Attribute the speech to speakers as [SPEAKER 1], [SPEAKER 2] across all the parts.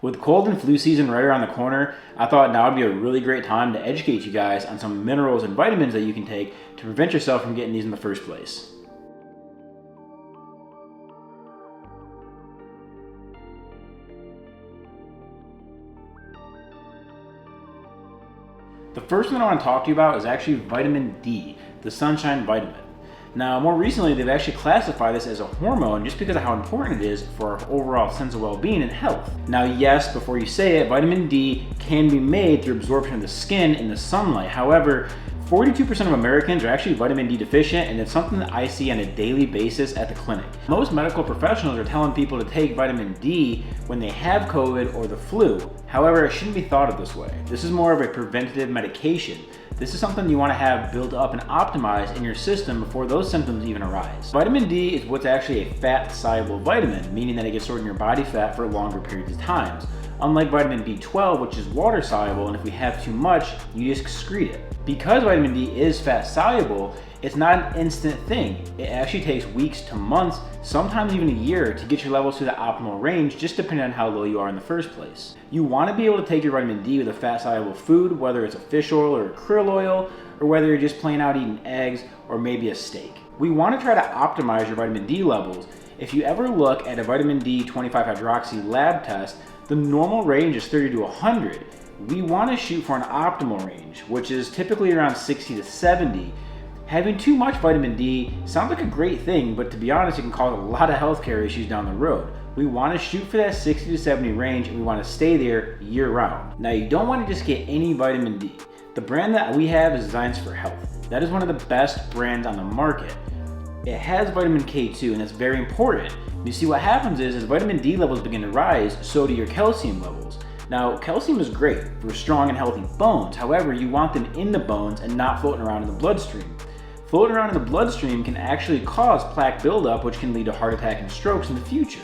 [SPEAKER 1] With cold and flu season right around the corner, I thought now would be a really great time to educate you guys on some minerals and vitamins that you can take to prevent yourself from getting these in the first place. The first one I want to talk to you about is actually vitamin D, the sunshine vitamin. Now, more recently, they've actually classified this as a hormone just because of how important it is for our overall sense of well-being and health. Now, yes, before you say it, vitamin D can be made through absorption of the skin in the sunlight. However, 42% of Americans are actually vitamin D deficient, and it's something that I see on a daily basis at the clinic. Most medical professionals are telling people to take vitamin D when they have COVID or the flu. However, it shouldn't be thought of this way. This is more of a preventative medication. This is something you want to have built up and optimized in your system before those symptoms even arise. Vitamin D is what's actually a fat-soluble vitamin, meaning that it gets stored in your body fat for longer periods of time. Unlike vitamin B12, which is water-soluble, and if we have too much, you just excrete it. Because vitamin D is fat-soluble, it's not an instant thing. It actually takes weeks to months, sometimes even a year, to get your levels to the optimal range, just depending on how low you are in the first place. You want to be able to take your vitamin D with a fat-soluble food, whether it's a fish oil or a krill oil, or whether you're just plain out eating eggs or maybe a steak. We want to try to optimize your vitamin D levels. If you ever look at a vitamin D 25-hydroxy lab test, the normal range is 30 to 100. We want to shoot for an optimal range, which is typically around 60 to 70. Having too much vitamin D sounds like a great thing, but to be honest, it can cause a lot of healthcare issues down the road. We want to shoot for that 60 to 70 range, and we want to stay there year round. Now, you don't want to just get any vitamin D. The brand that we have is Designs for Health. That is one of the best brands on the market. It has vitamin K2, and that's very important. You see, what happens is, as vitamin D levels begin to rise, so do your calcium levels. Now, calcium is great for strong and healthy bones. However, you want them in the bones and not floating around in the bloodstream. Floating around in the bloodstream can actually cause plaque buildup, which can lead to heart attack and strokes in the future.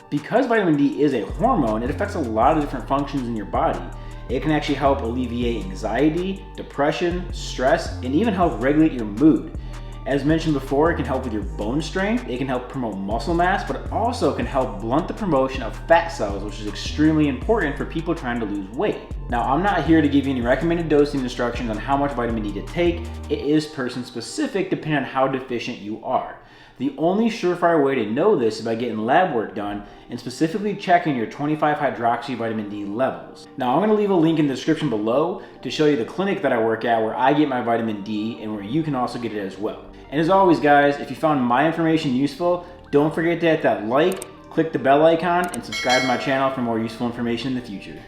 [SPEAKER 1] Because vitamin D is a hormone, it affects a lot of different functions in your body. It can actually help alleviate anxiety, depression, stress, and even help regulate your mood. As mentioned before, it can help with your bone strength, it can help promote muscle mass, but it also can help blunt the promotion of fat cells, which is extremely important for people trying to lose weight. Now, I'm not here to give you any recommended dosing instructions on how much vitamin D to take. It is person specific depending on how deficient you are. The only surefire way to know this is by getting lab work done and specifically checking your 25-hydroxy vitamin D levels. Now, I'm going to leave a link in the description below to show you the clinic that I work at where I get my vitamin D and where you can also get it as well. And as always, guys, if you found my information useful, don't forget to hit that like, click the bell icon, and subscribe to my channel for more useful information in the future.